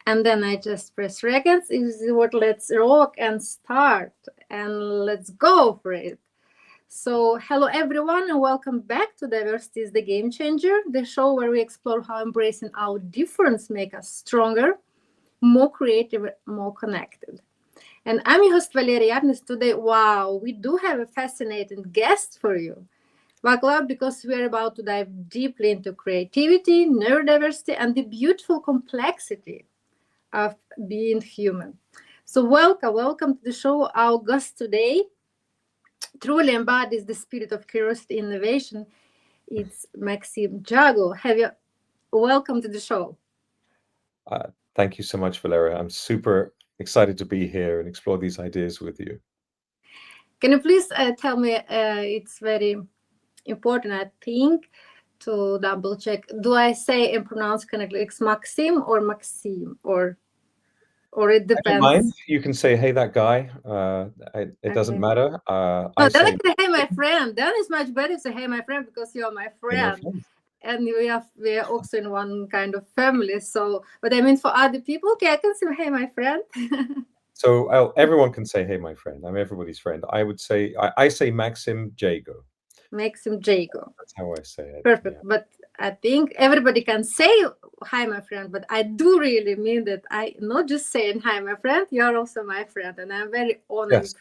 And then I just press records. Is what let's rock and start and let's go for it. So, hello everyone, and welcome back to Diversity is the Game Changer, the show where we explore how embracing our difference make us stronger, more creative, more connected. And I'm your host Valeria Yarnes. Today, wow, we do have a fascinating guest for you. Buckle up because we're about to dive deeply into creativity, neurodiversity, and the beautiful complexity of being human. So, welcome to the show. Our guest today truly embodies the spirit of curiosity and innovation. It's Maxim Jago. Have you welcome to the show? Thank you so much, Valeria. I'm super excited to be here and explore these ideas with you. Can you please tell me? It's very important, I think, to double check. Do I say and pronounce correctly? It's Maxim or Maxim, or it I don't mind. depends. You can say, "Hey, that guy." It doesn't Okay. matter. No, I then I say, say, hey, my friend. Then it's much better to say, hey, my friend, because you're my "Hey, my friend. friend." And we are also in one kind of family. So, but I mean, for other people, okay, I can say, hey, my friend. So everyone can say, "Hey, my friend." I'm everybody's friend. I would say, I say Maxim Jago. Maxim Jago. That's how I say it. Perfect. Yeah. But I think everybody can say hi, my friend. But I do really mean that I not just saying hi, my friend. You're also my friend, and I'm very honored Yes.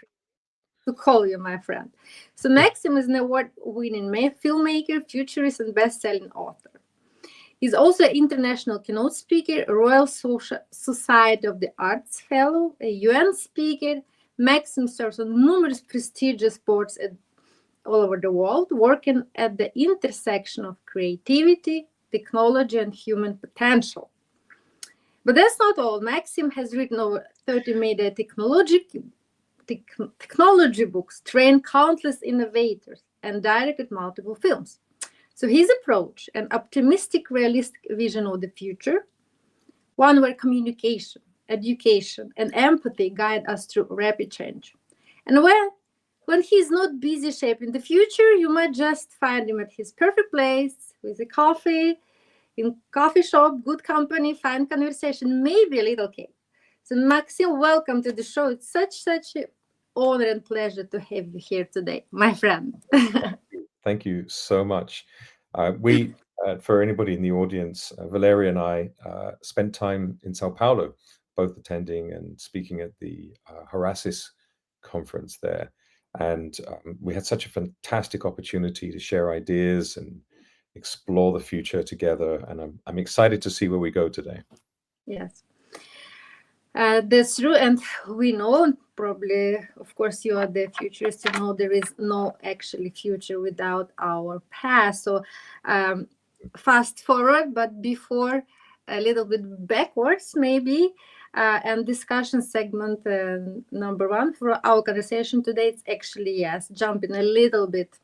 to call you my friend. So Maxim is an award-winning filmmaker, futurist, and best-selling author. He's also an international keynote speaker, a Royal Society of the Arts Fellow, a UN speaker. Maxim serves on numerous prestigious boards all over the world, working at the intersection of creativity, technology, and human potential. But that's not all. Maxim has written over 30 media technology books, trained countless innovators, and directed multiple films. So his approach, an optimistic, realistic vision of the future, one where communication, education, and empathy guide us through rapid change. And when he's not busy shaping the future, you might just find him at his perfect place with a coffee, in coffee shop, good company, fine conversation, maybe a little cake. So Maxim, welcome to the show. It's such an honor and pleasure to have you here today, my friend. Thank you so much. We, for anybody in the audience, Valeria and I spent time in Sao Paulo, both attending and speaking at the Horasis conference there. And we had such a fantastic opportunity to share ideas and explore the future together. And I'm excited to see where we go today. Yes. That's true, and we know probably, of course, you are the futurist. You know there is no actually future without our past. So, um, fast forward, but before a little bit backwards, maybe. And discussion segment number one for our conversation today. It's actually yes, jumping a little bit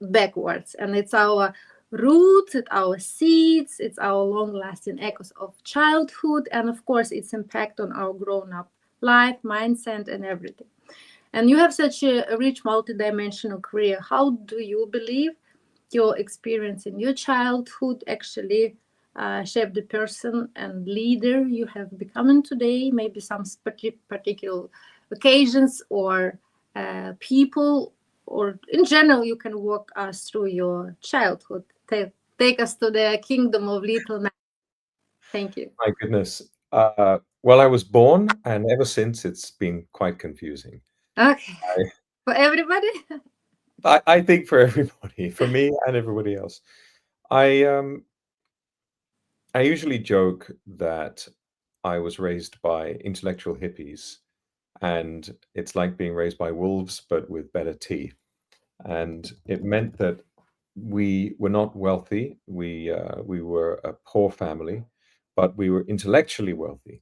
backwards, and it's our roots, it's our seeds, it's our long-lasting echoes of childhood, and of course its impact on our grown-up life, mindset, and everything. And you have such a rich multidimensional career. How do you believe your experience in your childhood actually shaped the person and leader you have become today? Maybe some particular occasions or people, or in general, you can walk us through your childhood. Take us to the kingdom of little man. Thank you. My goodness. Well, I was born, and ever since it's been quite confusing. Okay. For everybody? I think for everybody, for me and everybody else. I um I usually joke that I was raised by intellectual hippies, and it's like being raised by wolves, but with better teeth. And it meant that we were not wealthy. We were a poor family, but we were intellectually wealthy.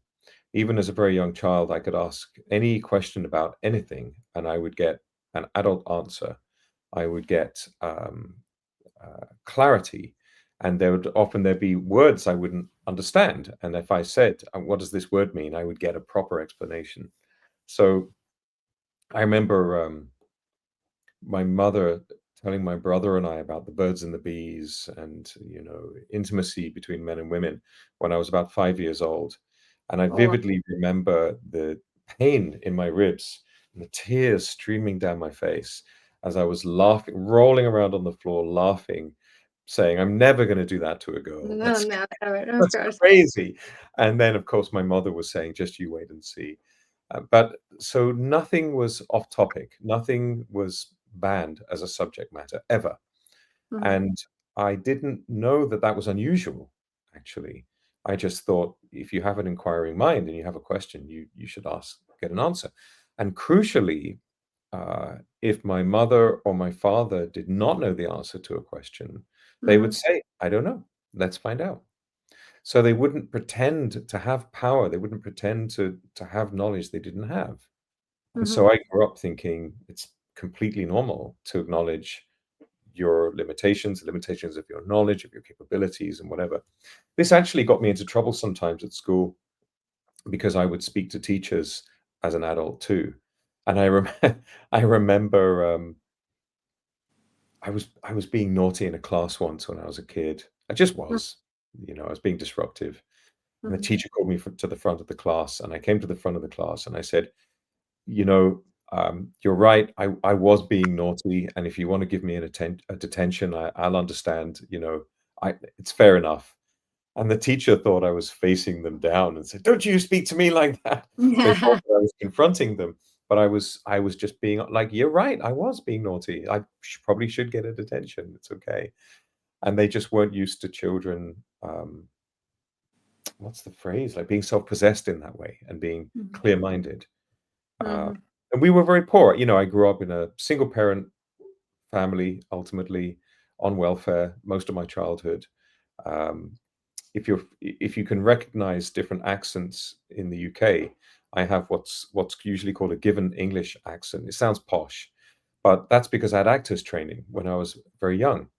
Even as a very young child, I could ask any question about anything, and I would get an adult answer. I would get clarity, and there'd be words I wouldn't understand. And if I said, "What does this word mean?" I would get a proper explanation. So I remember my mother telling my brother and I about the birds and the bees and intimacy between men and women when I was about 5 years old. And I Oh, vividly remember the pain in my ribs and the tears streaming down my face as I was laughing, rolling around on the floor, laughing, saying, "I'm never going to do that to a girl. no, no, never, of That's course. crazy." And then, of course, my mother was saying, "Just you wait and see." But so nothing was off topic. Nothing was banned as a subject matter ever. Mhm, And I didn't know that that was unusual, actually. I just thought if you have an inquiring mind and you have a question, you should ask, get an answer. And crucially, if my mother or my father did not know the answer to a question, they would mhm, say, "I don't know. Let's find out." So they wouldn't pretend to have power. They wouldn't pretend to have knowledge they didn't have. And mhm, so I grew up thinking it's completely normal to acknowledge your limitations, the limitations of your knowledge, of your capabilities, and whatever. This actually got me into trouble sometimes at school because I would speak to teachers as an adult too. And I remember I was being naughty in a class once when I was a kid. I just mhm, was, I was being disruptive. And the mhm. teacher called me to the front of the class, and I came to the front of the class and I said, you know, "You're right. I was being naughty, and if you want to give me a detention, I'll understand. It's fair enough." And the teacher thought I was facing them down and said, "Don't you speak to me like that." They thought that I was confronting them, but I was just being like, "You're right. I was being naughty. I probably should get a detention. It's okay." And they just weren't used to children. What's the phrase? Like being self-possessed in that way and being Mhm, clear-minded. Uh, mhm, and we were very poor. I grew up in a single parent family, ultimately on welfare most of my childhood. Um, if you can recognize different accents in the UK, I have what's usually called a given English accent. It sounds posh, but that's because I had actors training when I was very young.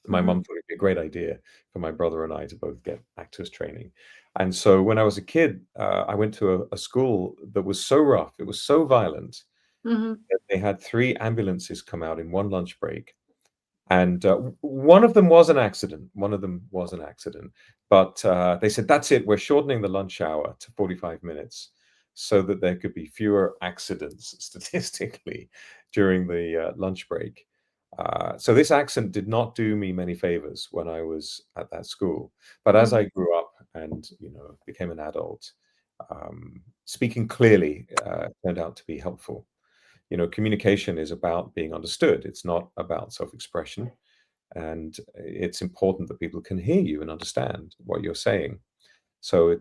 My mhm, mum thought it'd be a great idea for my brother and I to both get actors training. And so when I was a kid, I went to a school that was so rough, it was so violent mhm, that they had 3 ambulances come out in 1 lunch break, and, one of them was an accident. One of them was an accident, but, they said, "That's it, we're shortening the lunch hour to 45 minutes so that there could be fewer accidents statistically during the, lunch break." So this accent did not do me many favors when I was at that school, but as mhm, I grew up and, became an adult, speaking clearly, turned out to be helpful. Communication is about being understood. It's not about self-expression, and it's important that people can hear you and understand what you're saying. So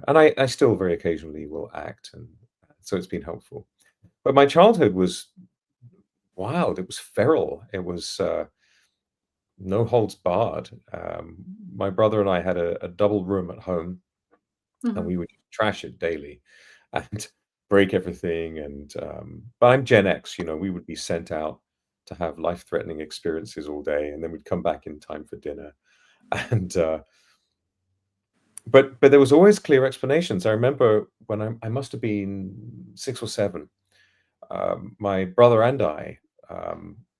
and I still very occasionally will act, and so it's been helpful. But my childhood was wild. It was feral. It was no holds barred. My brother and I had a double room at home, and mhm, we would trash it daily and break everything. And but I'm Gen X, we would be sent out to have life-threatening experiences all day, and then we'd come back in time for dinner. And but there was always clear explanations. I remember when I must have been 6 or 7. My brother and I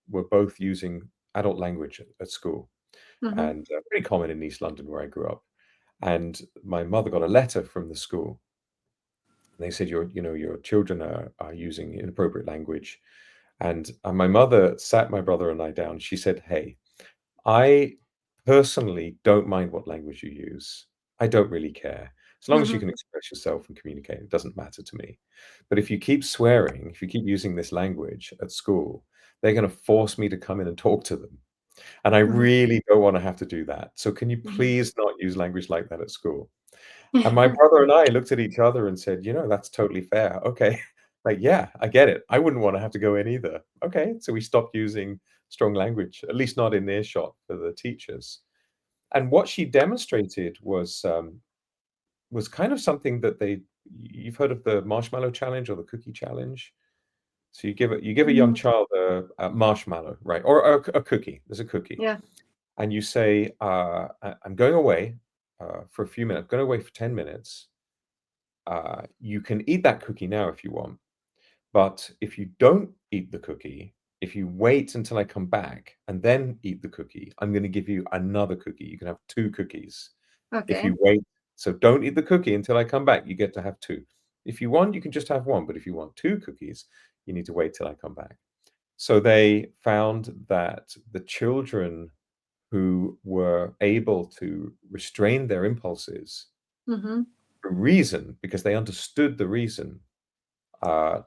were both using adult language at school, mhm, and pretty common in East London where I grew up. And my mother got a letter from the school. And they said, your children are using inappropriate language. And my mother sat my brother and I down. She said, "Hey, I personally don't mind what language you use. I don't really care. As long as you mhm, can express yourself and communicate, it doesn't matter to me. But if you keep swearing, if you keep using this language at school, they're going to force me to come in and talk to them. And I mhm, really don't want to have to do that. So can you mhm. please not use language like that at school?" And my brother and I looked at each other and said, "That's totally fair. Okay." Like, yeah, I get it. I wouldn't want to have to go in either. Okay. So we stopped using strong language, at least not in earshot for the teachers. And what she demonstrated was kind of something that you've heard of the marshmallow challenge or the cookie challenge. So you give a young Mm, child a marshmallow, right? Or a cookie. There's a cookie. yeah. And you say, I'm going away for a few minutes, I'm going away for 10 minutes. You can eat that cookie now if you want. But if you don't eat the cookie, if you wait until I come back and then eat the cookie, I'm going to give you another cookie. You can have 2 cookies if Okay. you wait So don't eat the cookie until I come back. You get to have two. If you want, you can just have one. But if you want two cookies, you need to wait till I come back. So they found that the children who were able to restrain their impulses Mm-hmm. for reason, because they understood the reason,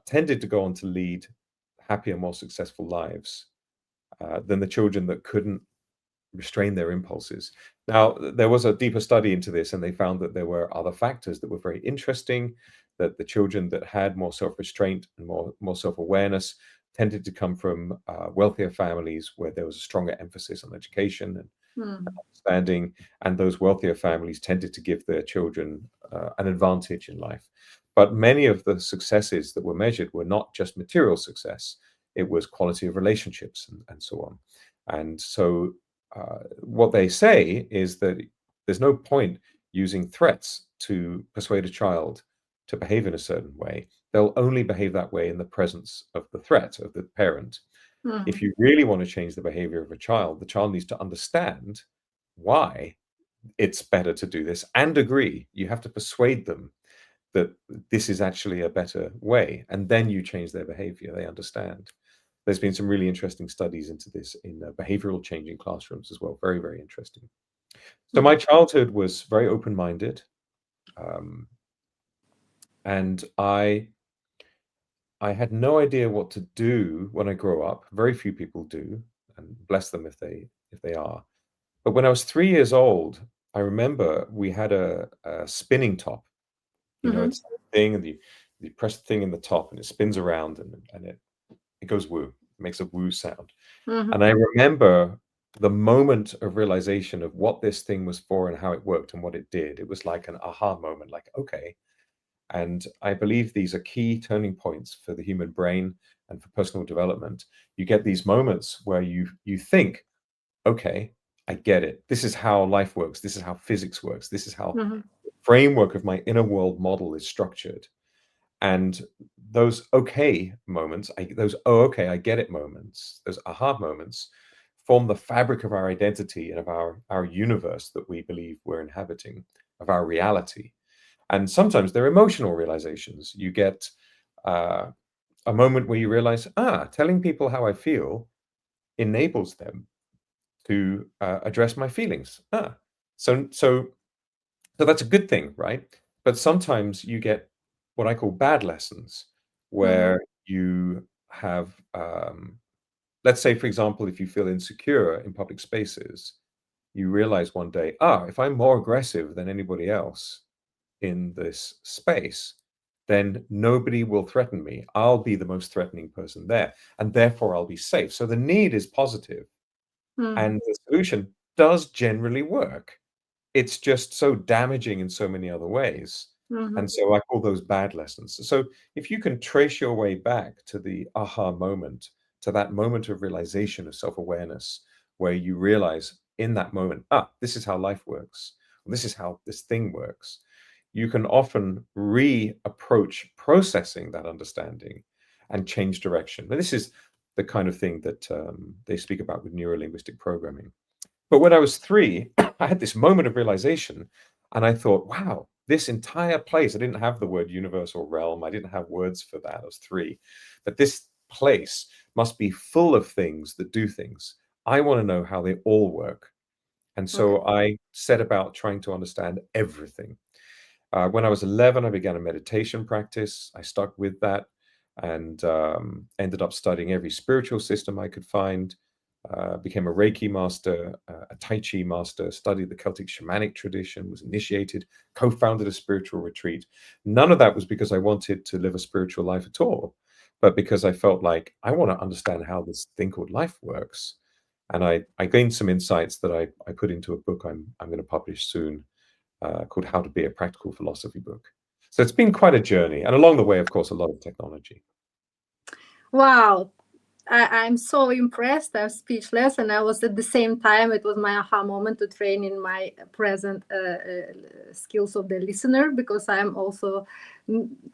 tended to go on to lead happier, more successful lives than the children that couldn't restrain their impulses. Now, there was a deeper study into this, and they found that there were other factors that were very interesting, that the children that had more self-restraint and more self-awareness tended to come from wealthier families where there was a stronger emphasis on education and Mm. understanding, and those wealthier families tended to give their children an advantage in life. But many of the successes that were measured were not just material success, it was quality of relationships and so on. And so what they say is that there's no point using threats to persuade a child to behave in a certain way. They'll only behave that way in the presence of the threat of the parent. Mm. If you really want to change the behavior of a child, the child needs to understand why it's better to do this and agree. You have to persuade them that this is actually a better way, and then you change their behavior. They understand. There's been some really interesting studies into this in behavioral change in classrooms as well. Very, very interesting. So Mm. my childhood was very open-minded, um, and I had no idea what to do when I grow up. Very few people do, and bless them if they are. But when I was 3 years old, I remember we had a spinning top. You know, Mm-hmm. it's a thing, and you press the thing in the top, and it spins around, and it goes woo. It makes a woo sound. Mm-hmm. And I remember the moment of realization of what this thing was for and how it worked and what it did. It was like an aha moment, like, okay. And I believe these are key turning points for the human brain and for personal development. You get these moments where you think, okay, I get it. This is how life works. This is how physics works. This is how Mm-hmm. the framework of my inner world model is structured. And those okay moments, those oh okay, I get it moments, those aha moments, form the fabric of our identity and of our universe that we believe we're inhabiting, of our reality. And sometimes they're emotional realizations. You get uh, a moment where you realize, telling people how I feel enables them to address my feelings. So that's a good thing, right? But sometimes you get what I call bad lessons, Mm-hmm. where you have, let's say, for example, if you feel insecure in public spaces, you realize one day, if I'm more aggressive than anybody else in this space, then nobody will threaten me. I'll be the most threatening person there, and therefore I'll be safe. So the need is positive, Mm-hmm. and the solution does generally work. It's just so damaging in so many other ways, Mm-hmm. and so I call those bad lessons. So if you can trace your way back to the aha moment, to that moment of realization of self-awareness, where you realize in that moment, this is how life works, this is how this thing works, you can often reapproach processing that understanding and change direction. And this is the kind of thing that they speak about with neuro-linguistic programming. But when I was 3, I had this moment of realization, and I thought, wow, this entire place, I didn't have the word universal realm, I didn't have words for that, I was 3, but this place must be full of things that do things. I want to know how they all work. And Okay. so I set about trying to understand everything. When I was 11, I began a meditation practice. I stuck with that and ended up studying every spiritual system I could find. Became a Reiki master, a Tai Chi master, studied the Celtic shamanic tradition, was initiated, co founded a spiritual retreat. None of that was because I wanted to live a spiritual life at all, but because I felt like I want to understand how this thing called life works. And I gained some insights that I put into a book I'm going to publish soon called How to Be a Practical Philosophy book. So it's been quite a journey. And along the way, of course, a lot of technology. Wow. I'm so impressed. I'm speechless. And I was at the same time, it was my aha moment to train in my present skills of the listener, because I'm also,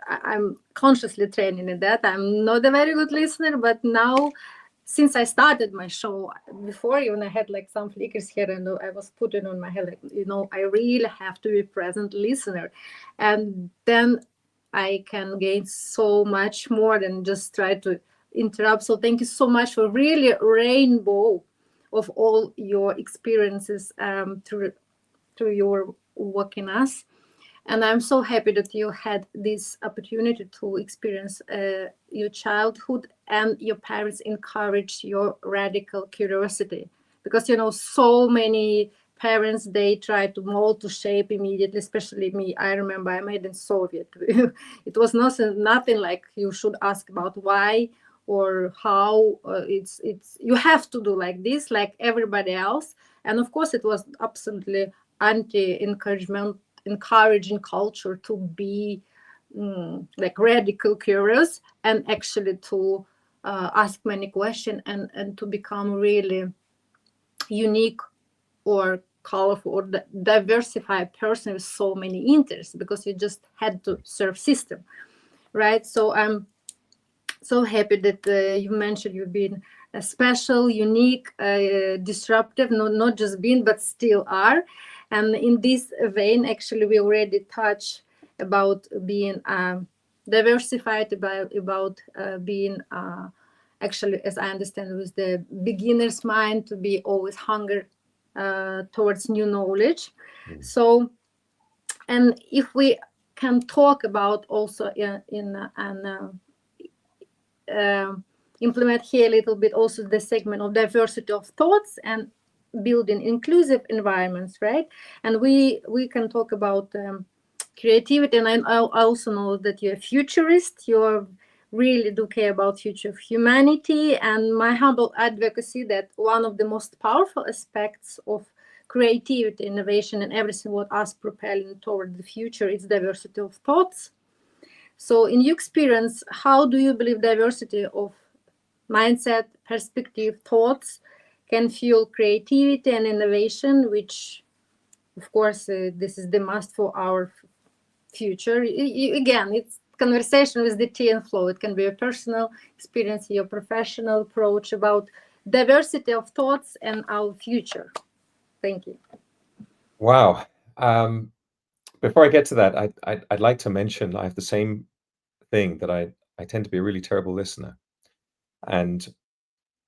I'm consciously training in that. I'm not a very good listener, but now since I started my show, before even I had like some flickers here, and I was putting on my head like, I really have to be present listener, and then I can gain so much more than just try to interrupt. So thank you so much for really rainbow of all your experiences through your work in us. And I'm so happy that you had this opportunity to experience your childhood, and your parents encouraged your radical curiosity, because so many parents, they try to mold, to shape immediately, especially me. I remember I made in Soviet. It was nothing like you should ask about why or how. It's you have to do like this, like everybody else. And of course it was absolutely anti encouragement, encouraging culture to be like radical curious, and actually to ask many questions, and to become really unique or colorful or diversified person with so many interests, because you just had to serve system, right? So I'm so happy that you mentioned you've been a special, unique, disruptive, not just been, but still are. And in this vein, actually, we already touched about being diversified, about being actually, as I understand, with the beginner's mind, to be always hunger towards new knowledge. Mm. So, and if we can talk about also in an um, implement here a little bit also the segment of diversity of thoughts and building inclusive environments, right? And we can talk about creativity. And I also know that you're a futurist. You really do care about future of humanity. And my humble advocacy that one of the most powerful aspects of creativity, innovation, and everything what us propelling toward the future is diversity of thoughts. So, in your experience, how do you believe diversity of mindset, perspective, thoughts can fuel creativity and innovation, which, of course, this is the must for our future? Again, it's conversation with the tea and flow. It can be a personal experience, your professional approach about diversity of thoughts and our future. Thank you. Wow. Before I get to that, I'd like to mention I have the same thing that I tend to be a really terrible listener. And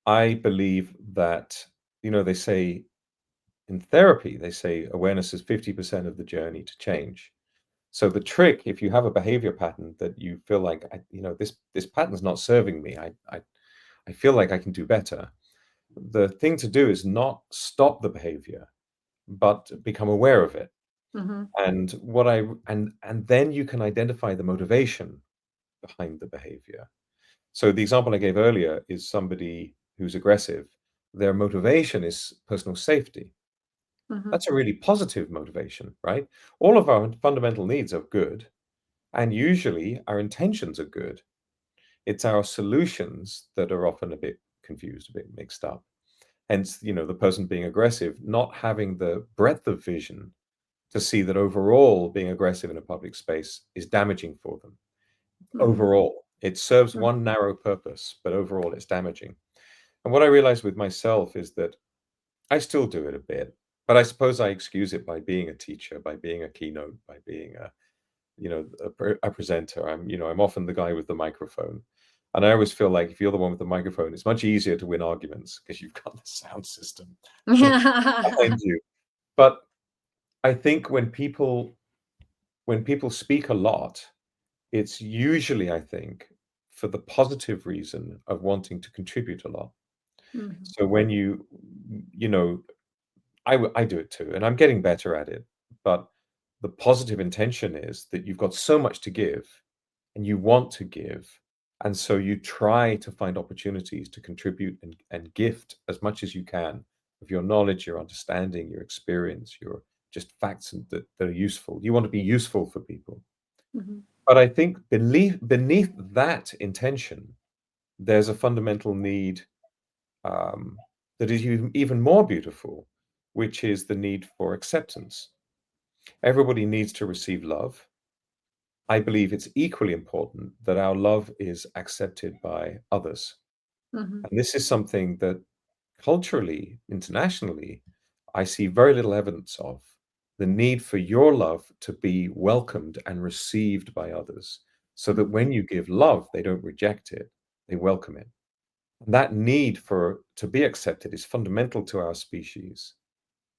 I believe that, they say in therapy, they say awareness is 50% of the journey to change. So the trick, if you have a behavior pattern that you feel like, this pattern's not serving me, I feel like I can do better. The thing to do is not stop the behavior, but become aware of it. Mm-hmm. And what I and then you can identify the motivation behind the behavior. So the example I gave earlier is somebody who's aggressive. Their motivation is personal safety. Mm-hmm. That's a really positive motivation, right? All of our fundamental needs are good, and usually our intentions are good. It's our solutions that are often a bit confused, a bit mixed up. Hence, the person being aggressive, not having the breadth of vision to see that overall being aggressive in a public space is damaging for them. Mm-hmm. Overall, it serves one narrow purpose, but overall it's damaging. And what I realized with myself is that I still do it a bit, but I suppose I excuse it by being a teacher, by being a keynote, by being a presenter. I'm often the guy with the microphone. And I always feel like if you're the one with the microphone, it's much easier to win arguments because you've got the sound system behind you. But I think when people speak a lot, it's usually, I think, for the positive reason of wanting to contribute a lot. Mm-hmm. So when you know, I do it too, and I'm getting better at it. But the positive intention is that you've got so much to give, and you want to give, and so you try to find opportunities to contribute and gift as much as you can of your knowledge, your understanding, your experience, your just facts that are useful. You want to be useful for people. Mm-hmm. But I think beneath that intention, there's a fundamental need um, that is even more beautiful, which is the need for acceptance. Everybody needs to receive love. I believe it's equally important that our love is accepted by others. Mhm. And this is something that culturally, internationally, I see very little evidence of. The need for your love to be welcomed and received by others, so that Mhm. when you give love, they don't reject it, they welcome it. And that need for to be accepted is fundamental to our species,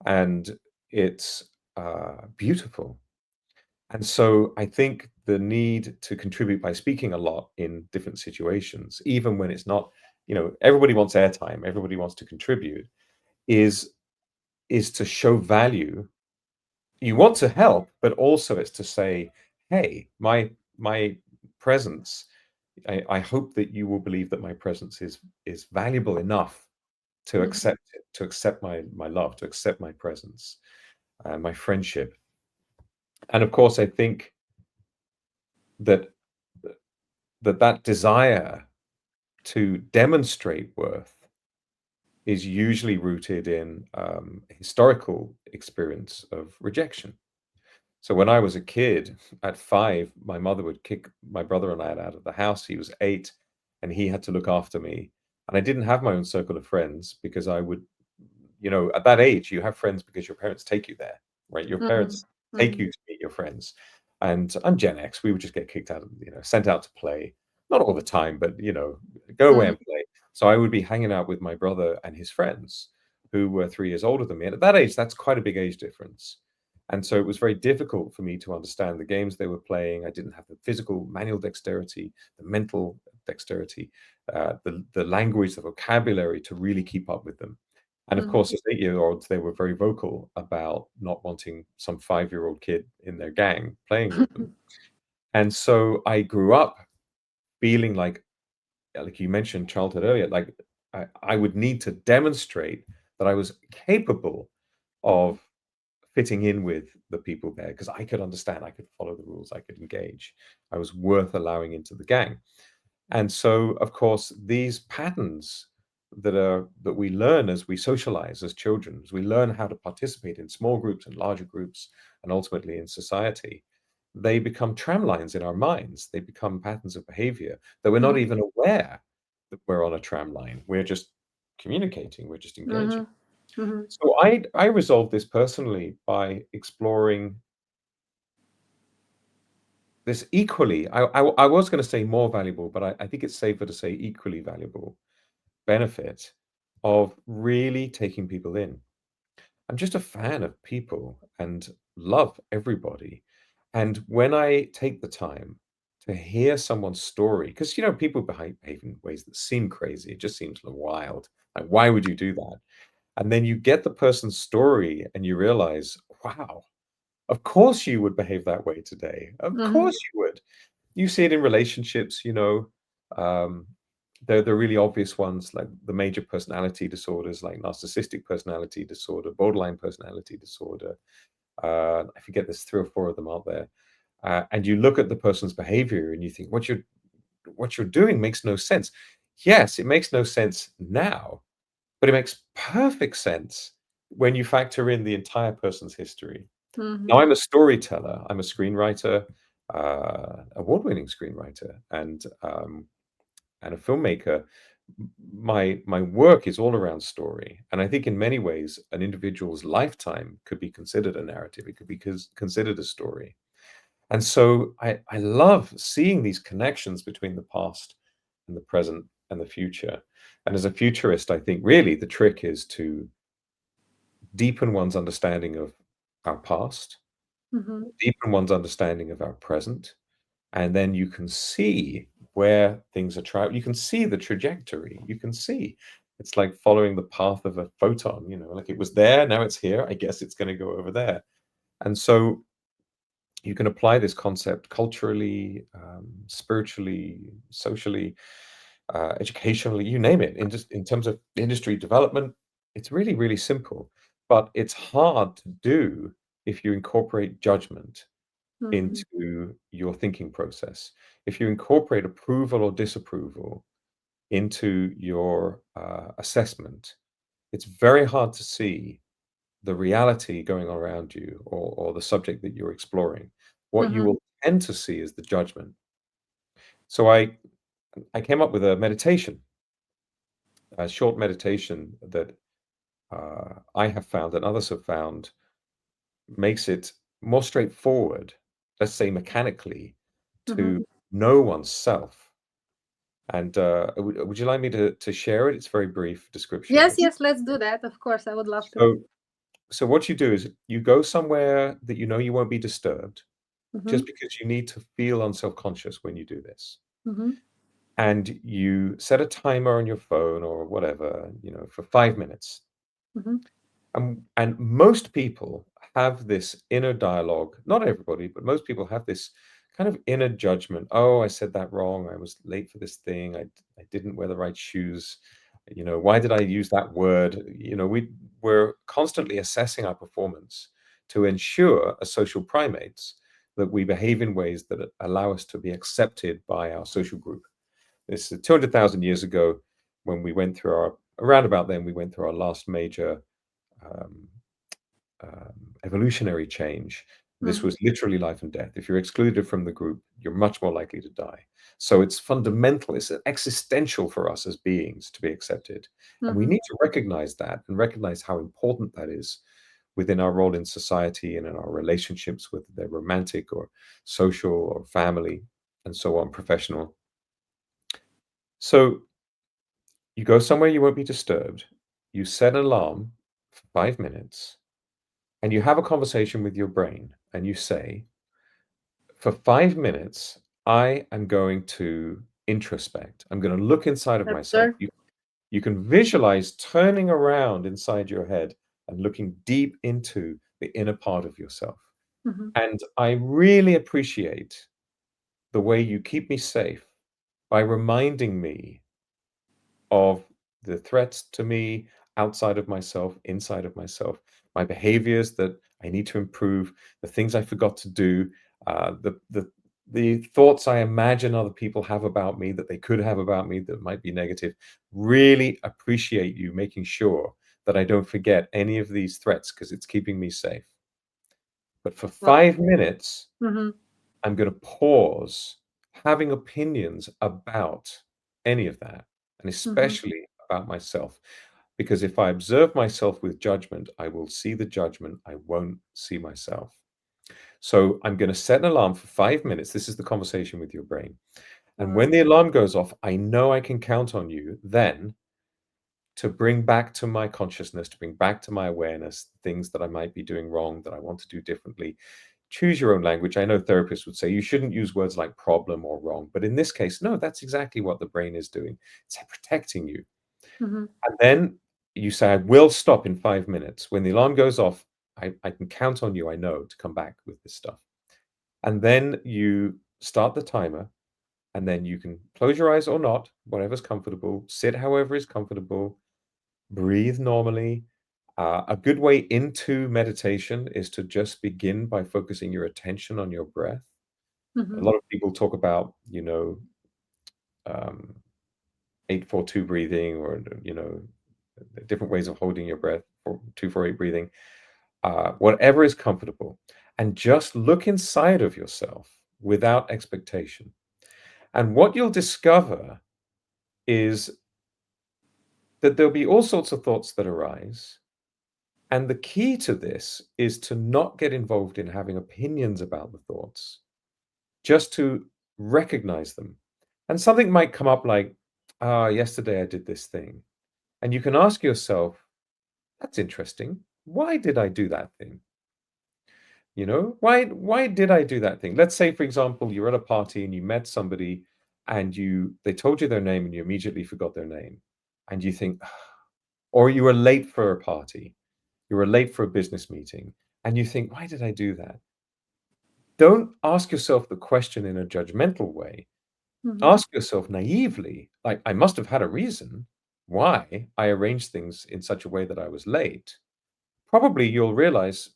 and it's beautiful. And so I think the need to contribute by speaking a lot in different situations, even when it's not, everybody wants airtime, everybody wants to contribute, is to show value. You want to help, but also it's to say, hey, my presence, I hope that you will believe that my presence is valuable enough to Mhm. accept it, to accept my love, to accept my presence, my friendship. And of course, I think that that desire to demonstrate worth is usually rooted in historical experience of rejection. So when I was a kid, at 5, my mother would kick my brother and I out of the house. He was 8, and he had to look after me. And I didn't have my own circle of friends because I would, at that age, you have friends because your parents take you there, right? Your Mhm. parents take Mhm. you to meet your friends. And I'm Gen X. We would just get kicked out of, sent out to play. Not all the time, but, go away Mhm. and play. So I would be hanging out with my brother and his friends who were 3 years older than me. And at that age, that's quite a big age difference. And so it was very difficult for me to understand the games they were playing. I didn't have the physical manual dexterity, the mental dexterity, the language, the vocabulary to really keep up with them. And of Mhm. course, as 8-year-olds, they were very vocal about not wanting some 5-year-old kid in their gang playing with them. And so I grew up feeling like you mentioned childhood earlier, like I would need to demonstrate that I was capable of fitting in with the people there because I could understand, I could follow the rules, I could engage. I was worth allowing into the gang. And so, of course, these patterns that we learn as we socialize as children, as we learn how to participate in small groups and larger groups, and ultimately in society, they become tram lines in our minds. They become patterns of behavior that we're not Mhm. even aware that we're on a tram line. We're just communicating, we're just engaging. Mhm. Mhm. So I resolved this personally by exploring this equally. I was going to say more valuable, but I think it's safer to say equally valuable benefit of really taking people in. I'm just a fan of people and love everybody. And when I take the time to hear someone's story, because people behave in ways that seem crazy, it just seems wild. Like, why would you do that? And then you get the person's story and you realize, wow, of course you would behave that way today. Of Mhm. course you would. You see it in relationships, um, the really obvious ones like the major personality disorders like narcissistic personality disorder, borderline personality disorder. I forget there's 3 or 4 of them out there. And you look at the person's behavior and you think, what you're doing makes no sense. Yes, it makes no sense now, but it makes perfect sense when you factor in the entire person's history. Now, Mhm. I'm a storyteller. I'm a screenwriter, award-winning screenwriter, and a filmmaker. My work is all around story, and I think in many ways, an individual's lifetime could be considered a narrative. It could be considered a story. And so I love seeing these connections between the past and the present and the future. And as a futurist, I think really the trick is to deepen one's understanding of our past, Mhm. deepen one's understanding of our present, and then you can see where things are traveling. You can see the trajectory. You can see it's like following the path of a photon, like it was there, now it's here. I guess it's going to go over there. And so you can apply this concept culturally, spiritually, socially, educationally, you name it. In terms of industry development, it's really, really simple, but it's hard to do if you incorporate judgment Mhm. into your thinking process. If you incorporate approval or disapproval into your assessment, it's very hard to see the reality going on around you, or the subject that you're exploring. What you Mhm. will tend to see is the judgment. So I came up with a meditation a short meditation that I have found and others have found makes it more straightforward, let's say mechanically, Hmm. to know oneself. And would you like me to share it? It's a very brief description. Yes, yes, let's do that. Of course, I would love to. So, so what you do is you go somewhere that you know you won't be disturbed, Hmm. just because you need to feel unself-conscious when you do this. Hmm. And you set a timer on your phone or whatever, for 5 minutes. Hmm. And most people have this inner dialogue. Not everybody, but most people have this kind of inner judgment. Oh, I said that wrong. I was late for this thing. I didn't wear the right shoes. Why did I use that word? We're constantly assessing our performance to ensure, as social primates, that we behave in ways that allow us to be accepted by our social group. This is 200,000 years ago when we went through around about then, we went through our last major um, evolutionary change. This Hmm. was literally life and death. If you're excluded from the group, you're much more likely to die. So it's fundamental, it's existential for us as beings to be accepted. And we Hmm. need to recognize that and recognize how important that is within our role in society and in our relationships, whether they're romantic or social or family and so on, professional. So you go somewhere you won't be disturbed. You set an alarm for 5 minutes and you have a conversation with your brain and you say, for 5 minutes, I am going to introspect. I'm going to look inside of myself. Observe. You can visualize turning around inside your head and looking deep into the inner part of yourself. Hmm. And I really appreciate the way you keep me safe by reminding me of the threats to me outside of myself, inside of myself, my behaviors that I need to improve, the things I forgot to do, the thoughts I imagine other people have about me that they could have about me that might be negative. Really appreciate you making sure that I don't forget any of these threats because it's keeping me safe. But for Wow. 5 minutes, Hmm. I'm going to pause having opinions about any of that, and Hmm. especially about myself. Because if I observe myself with judgment, I will see the judgment, I won't see myself. So I'm going to set an alarm for 5 minutes. This is the conversation with your brain. And Wow. when the alarm goes off, I know I can count on you then to bring back to my consciousness, to bring back to my awareness things that I might be doing wrong, that I want to do differently. Choose your own language. I know therapists would say you shouldn't use words like problem or wrong, but in this case, no, that's exactly what the brain is doing. It's protecting you. Hmm. And then you say, I will stop in 5 minutes. When the alarm goes off, I can count on you, I know, to come back with this stuff. And then you start the timer, and then you can close your eyes or not, whatever's comfortable, sit however is comfortable, breathe normally. A good way into meditation is to just begin by focusing your attention on your breath. A Hmm. lot of people talk about, um, 8-4-2 breathing or, different ways of holding your breath, or 2-4-8 breathing, whatever is comfortable. And just look inside of yourself without expectation. And what you'll discover is that there'll be all sorts of thoughts that arise. And the key to this is to not get involved in having opinions about the thoughts, just to recognize them. And something might come up like, yesterday I did this thing. And you can ask yourself, that's interesting. Why did I do that thing? Why did I do that thing? Let's say, for example, you're at a party and you met somebody and they told you their name and you immediately forgot their name. And you think, or you were late for a party, you were late for a business meeting, and you think, why did I do that? Don't ask yourself the question in a judgmental way. Hmm. Ask yourself naively, like, I must have had a reason why I arranged things in such a way that I was late. Probably you'll realize,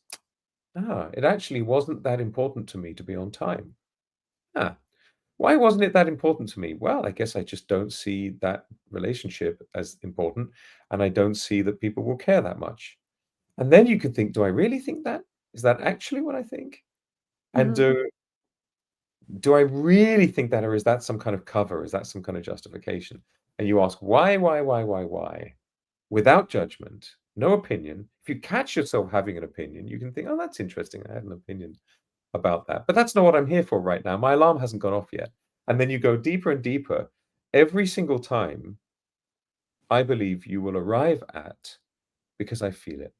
it actually wasn't that important to me to be on time. Ah, why wasn't it that important to me? Well, I guess I just don't see that relationship as important, and I don't see that people will care that much. And then you can think, do I really think that? Is that actually what I think? And Hmm. do I really think that, or is that some kind of cover? Is that some kind of justification? and you ask why, without judgment, no opinion. If you catch yourself having an opinion, you can think, oh, that's interesting. I had an opinion about that. But that's not what I'm here for right now. My alarm hasn't gone off yet. And then you go deeper and deeper. Every single time, I believe you will arrive at because I feel it.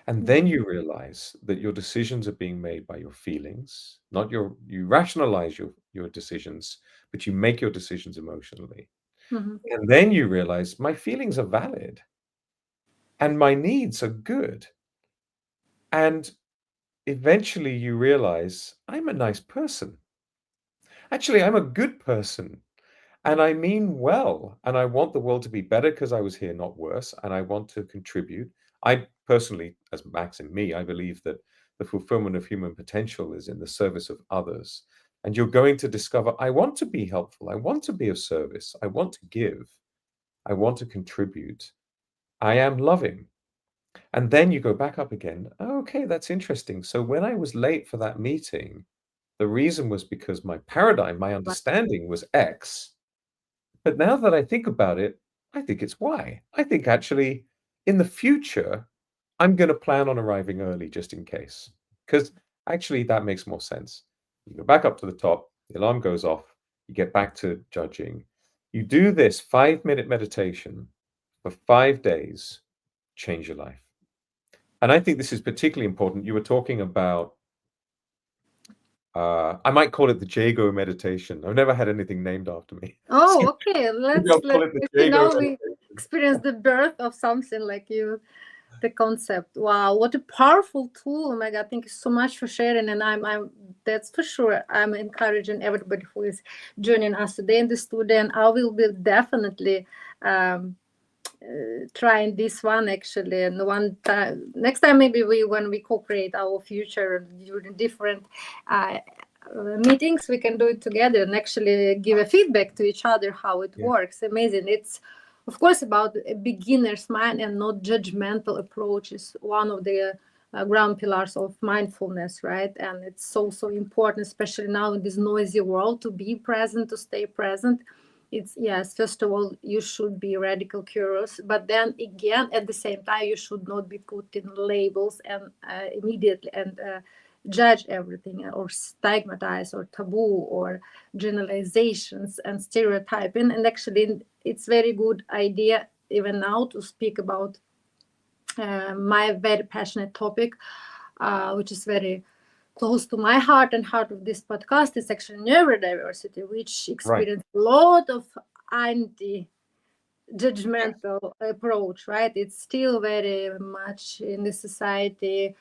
And then you realize that your decisions are being made by your feelings, not you rationalize your decisions, but you make your decisions emotionally. Mm-hmm. And then you realize my feelings are valid and my needs are good. And eventually you realize I'm a nice person. Actually, I'm a good person and I mean well. And I want the world to be better because I was here, not worse. And I want to contribute. I personally, as Max and me, I believe that the fulfillment of human potential is in the service of others. And you're going to discover I want to be helpful. I want to be of service. I want to give. I want to contribute. I am loving. And then you go back up again. Oh, okay, that's interesting. So when I was late for that meeting, the reason was because my paradigm, my understanding was X. But now that I think about it, I think it's Y. I think actually in the future, I'm going to plan on arriving early just in case. Because actually, that makes more sense. You go back up to the top, the alarm goes off, you get back to judging. You do this 5-minute meditation for 5 days, change your life. And I think this is particularly important. You were talking about, I might call it the Jago meditation. I've never had anything named after me. Oh, So okay. maybe Let's I'll call it the Jago now we meditation. experience the birth of something like you, the concept. Wow, what a powerful tool! Oh my God, thank you so much for sharing. And I'm that's for sure. I'm encouraging everybody who is joining us today in the studio. And I will be definitely um, trying this one actually. And one time, next time maybe when we co-create our future during different uh, meetings, we can do it together and actually give a feedback to each other how it Yeah. works. Amazing. It's of course about a beginner's mind and not judgmental approach is one of the ground pillars of mindfulness, right? And it's so important, especially now in this noisy world, to be present, to stay present. It's yes, first of all, you should be radical curious, but then again at the same time you should not be put in labels and immediately and judge everything or stigmatize or taboo or generalizations and stereotyping. And actually it's very good idea even now to speak about my very passionate topic, which is very close to my heart and heart of this podcast, is actually neurodiversity, which Right. experience a lot of anti judgmental approach, right? It's still very much in the society,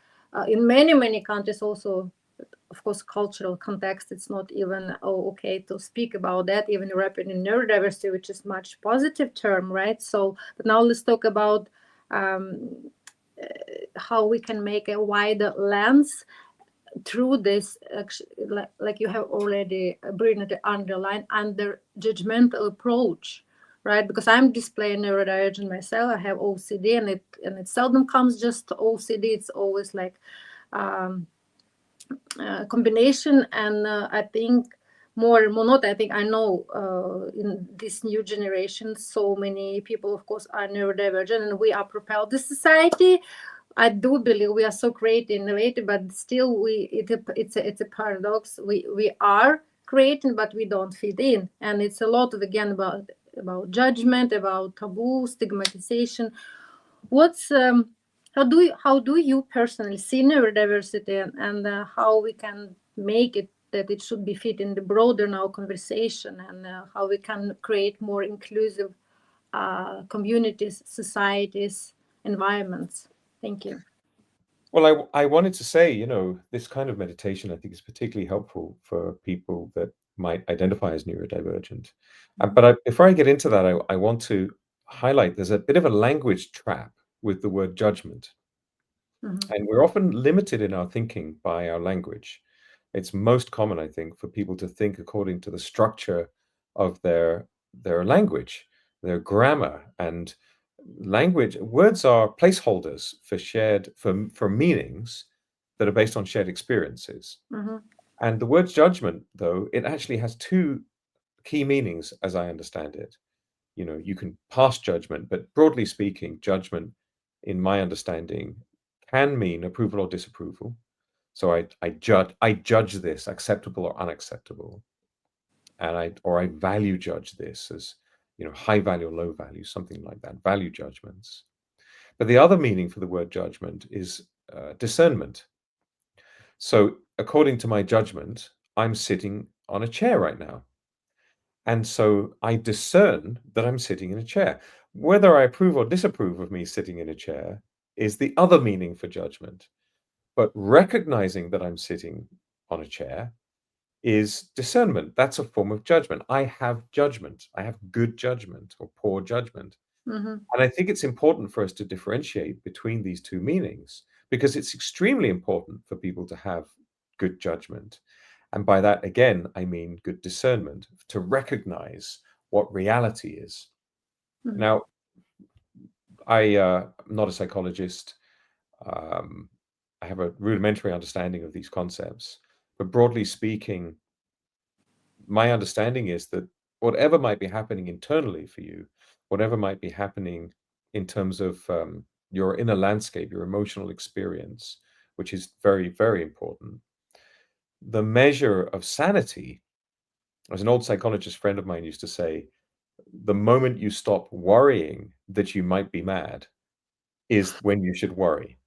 in many countries also, of course, cultural context. It's not even okay to speak about that, even rapid in neurodiversity, which is much positive term, right? So, but now let's talk about um, how we can make a wider lens through this, like you have already brilliantly underlined, under judgmental approach, right? Because I'm displaying neurodivergent myself. I have OCD, and it seldom comes just OCD. It's always like um, combination. And I think more and more, not I think, I know in this new generation, so many people, of course, are neurodivergent, and we are propelled. The society, I do believe we are so creative, innovative, but still it's a paradox. We are creating, but we don't fit in, and it's a lot of, again, about judgment, about taboo, stigmatization. What's how do you personally see neurodiversity, and how we can make it that it should be fit in the broader now conversation, and how we can create more inclusive communities, societies, environments. Thank you. Well, I wanted to say, this kind of meditation, I think, is particularly helpful for people that might identify as neurodivergent. But before I get into that, I want to highlight there's a bit of a language trap with the word judgment. Mhm. And we're often limited in our thinking by our language. It's most common, I think, for people to think according to the structure of their language, their grammar, and language. Words are placeholders for meanings that are based on shared experiences. Mhm. And the word judgment, though, it actually has two key meanings, as I understand it. you can pass judgment, but broadly speaking, judgment, in my understanding, can mean approval or disapproval. So I judge this acceptable or unacceptable, and I value judge this as high value or low value, something like that, value judgments. But the other meaning for the word judgment is discernment. So according to my judgment, I'm sitting on a chair right now. And so I discern that I'm sitting in a chair. Whether I approve or disapprove of me sitting in a chair is the other meaning for judgment. But recognizing that I'm sitting on a chair is discernment. That's a form of judgment. I have judgment. I have good judgment or poor judgment. Mhm. And I think it's important for us to differentiate between these two meanings because it's extremely important for people to have good judgment. And by that, again, I mean good discernment, to recognize what reality is. Mhm. Now, I'm not a psychologist. Um, I have a rudimentary understanding of these concepts. But broadly speaking, my understanding is that whatever might be happening internally for you, whatever might be happening in terms of your inner landscape, your emotional experience, which is very, very important, the measure of sanity, as an old psychologist friend of mine used to say, the moment you stop worrying that you might be mad is when you should worry.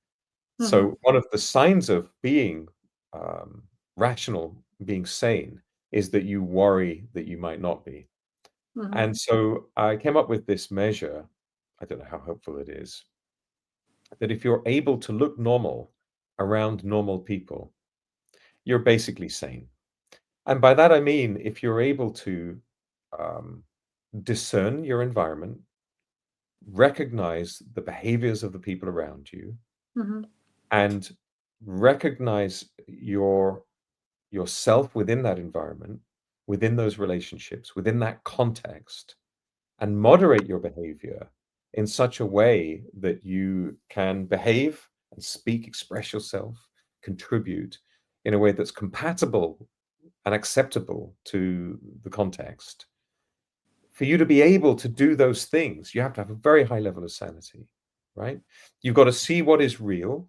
Mhm. So one of the signs of being um, rational, being sane, is that you worry that you might not be. Mhm. And so I came up with this measure. I don't know how helpful it is, that if you're able to look normal around normal people, you're basically sane. And by that I mean if you're able to um, discern your environment, recognize the behaviors of the people around you, Mhm. and recognize yourself within that environment, within those relationships, within that context, and moderate your behavior in such a way that you can behave and speak, express yourself, contribute in a way that's compatible and acceptable to the context. For you to be able to do those things, you have to have a very high level of sanity, right? You've got to see what is real,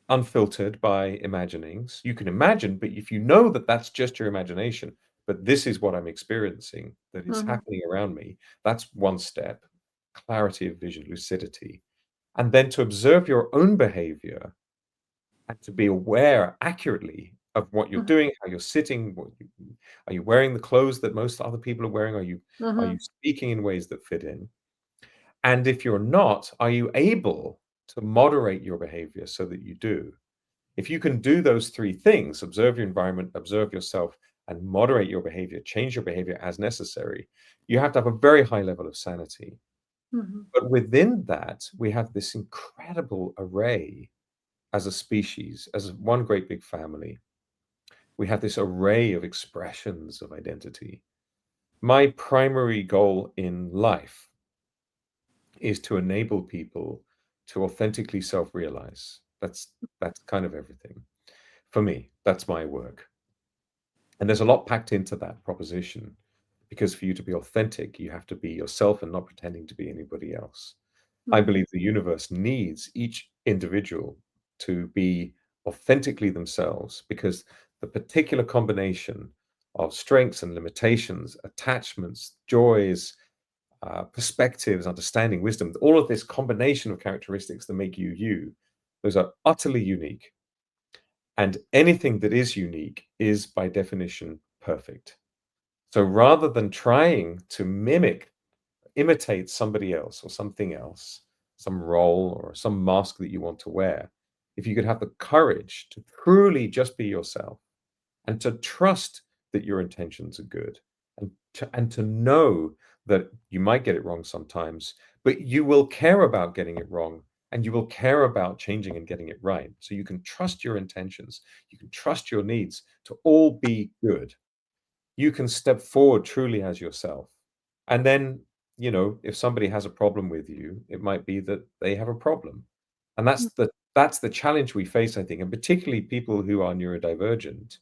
unfiltered by imaginings. You can imagine, but if you know that that's just your imagination, but this is what I'm experiencing, that is Mhm. happening around me, that's one step. Clarity of vision, lucidity. And then to observe your own behavior and to be aware accurately of what you're Mhm. doing, how you're sitting, are you wearing the clothes that most other people are wearing? Are you Mhm. speaking in ways that fit in? And if you're not, are you able to moderate your behavior so that you do? If you can do those three things, observe your environment, observe yourself, and moderate your behavior, change your behavior as necessary, you have to have a very high level of sanity. Mhm. But within that, we have this incredible array as a species, as one great big family. We have this array of expressions of identity. My primary goal in life is to enable people to authentically self-realize. That's kind of everything. For me, that's my work. And there's a lot packed into that proposition because for you to be authentic, you have to be yourself and not pretending to be anybody else. I Mhm. believe the universe needs each individual to be authentically themselves because the particular combination of strengths and limitations, attachments, joys, perspectives, understanding, wisdom, all of this combination of characteristics that make you you, those are utterly unique. And anything that is unique is by definition perfect. So rather than trying to mimic, imitate somebody else or something else, some role or some mask that you want to wear, if you could have the courage to truly just be yourself and to trust that your intentions are good and to know that you might get it wrong sometimes, but you will care about getting it wrong and you will care about changing and getting it right. So you can trust your intentions, you can trust your needs to all be good. You can step forward truly as yourself. And then, if somebody has a problem with you, it might be that they have a problem. And that's the challenge we face, I think, and particularly people who are neurodivergent,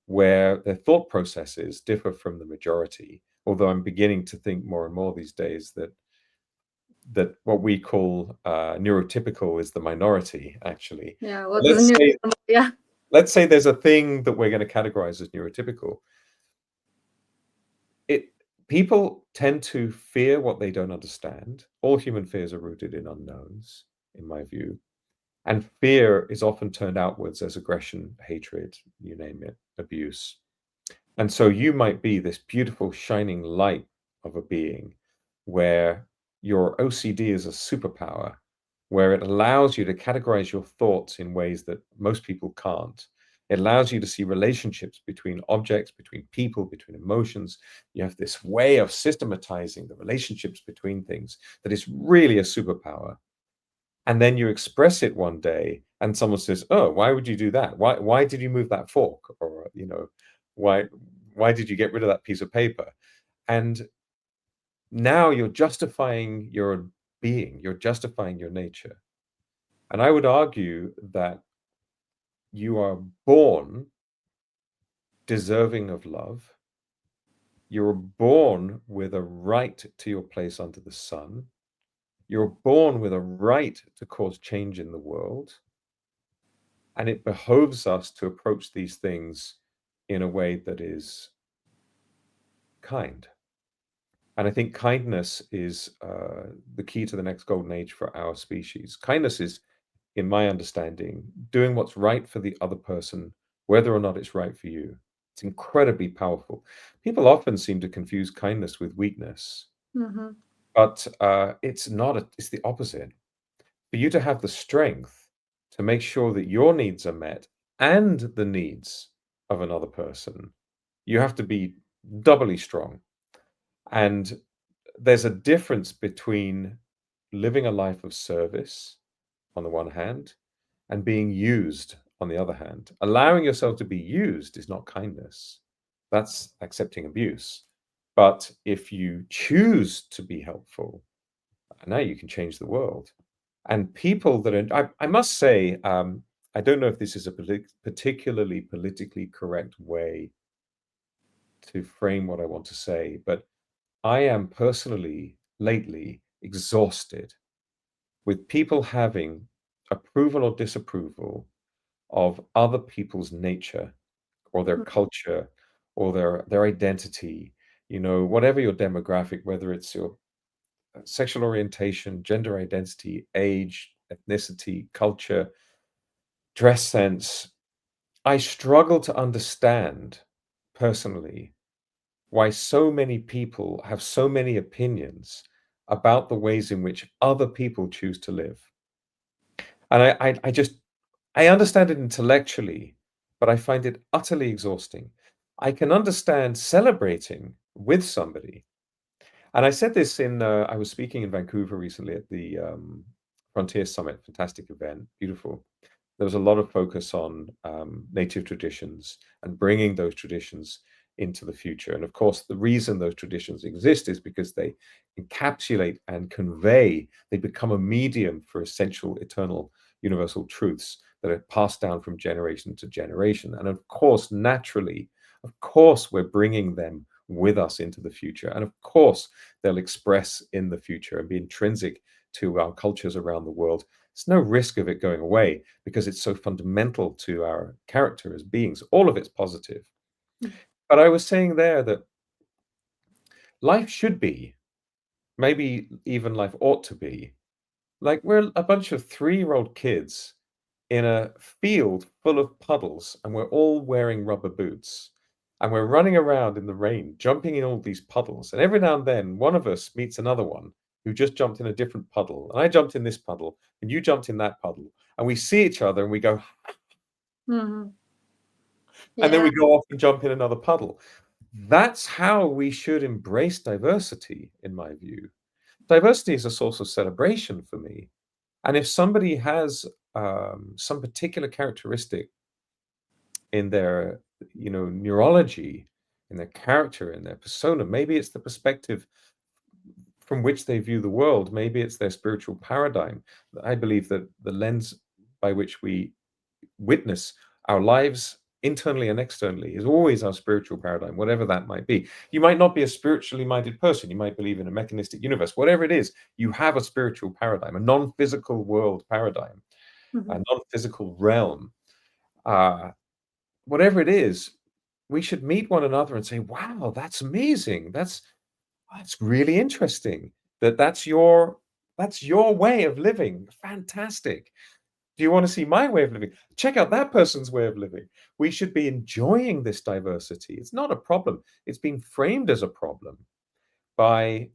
where their thought processes differ from the majority. although I'm beginning to think more and more these days that what we call neurotypical is the minority, actually. Yeah, But what is new? Yeah. let's say there's a thing that we're going to categorize as neurotypical. It People tend to fear what they don't understand. All human fears are rooted in unknowns, in my view. And fear is often turned outwards as aggression, hatred, you name it, abuse. And so you might be this beautiful shining light of a being where your OCD is a superpower, where it allows you to categorize your thoughts in ways that most people can't. It allows you to see relationships between objects, between people, between emotions. You have this way of systematizing the relationships between things that is really a superpower. And then you express it one day and someone says, "Oh, why would you do that? Why did you move that fork?" Or, why why did you get rid of that piece of paper? And now you're justifying your being, you're justifying your nature. And I would argue that you are born deserving of love. You're born with a right to your place under the sun. You're born with a right to cause change in the world. And it behoves us to approach these things in a way that is kind. And I think kindness is the key to the next golden age for our species. Kindness is, in my understanding, doing what's right for the other person, whether or not it's right for you. It's incredibly powerful. People often seem to confuse kindness with weakness, Mm-hmm. but it's not. It's the opposite. For you to have the strength to make sure that your needs are met and the needs of another person, you have to be doubly strong. And there's a difference between living a life of service on the one hand and being used on the other hand. Allowing yourself to be used is not kindness, that's accepting abuse. But if you choose to be helpful, now you can change the world. And people that are, I must say, I don't know if this is a particularly politically correct way to frame what I want to say, but I am personally lately exhausted with people having approval or disapproval of other people's nature or their culture or their identity, whatever your demographic, whether it's your sexual orientation, gender identity, age, ethnicity, culture, dress sense. I struggle to understand personally why so many people have so many opinions about the ways in which other people choose to live. And I just I understand it intellectually, but I find it utterly exhausting. I can understand celebrating with somebody. And I said this I was speaking in Vancouver recently at the Frontier Summit, fantastic event, beautiful. There was a lot of focus on native traditions and bringing those traditions into the future. And of course, the reason those traditions exist is because they encapsulate and convey, they become a medium for essential, eternal, universal truths that are passed down from generation to generation. And of course, naturally, of course, we're bringing them with us into the future. And of course, they'll express in the future and be intrinsic to our cultures around the world. There's no risk of it going away because it's so fundamental to our character as beings. All of it's positive. But I was saying there that life should be, maybe even life ought to be, like we're a bunch of 3-year-old kids in a field full of puddles, and we're all wearing rubber boots. And we're running around in the rain, jumping in all these puddles. And every now and then, one of us meets another one who just jumped in a different puddle. And I jumped in this puddle, and you jumped in that puddle. And we see each other and we go, Mm-hmm. and then Yeah. we go off and jump in another puddle. That's how we should embrace diversity, in my view. Diversity is a source of celebration for me. And if somebody has some particular characteristic in their, neurology, in their character, in their persona, maybe it's the perspective from which they view the world, maybe it's their spiritual paradigm. I believe that the lens by which we witness our lives internally and externally, is always our spiritual paradigm, whatever that might be. You might not be a spiritually minded person. You might believe in a mechanistic universe. Whatever it is, you have a spiritual paradigm, a non-physical world paradigm, a non-physical realm. Whatever it is, we should meet one another and say, wow, that's amazing. That's really interesting. That's your way of living. Fantastic. Do you want to see my way of living? Check out that person's way of living. We should be enjoying this diversity. It's not a problem. It's been framed as a problem by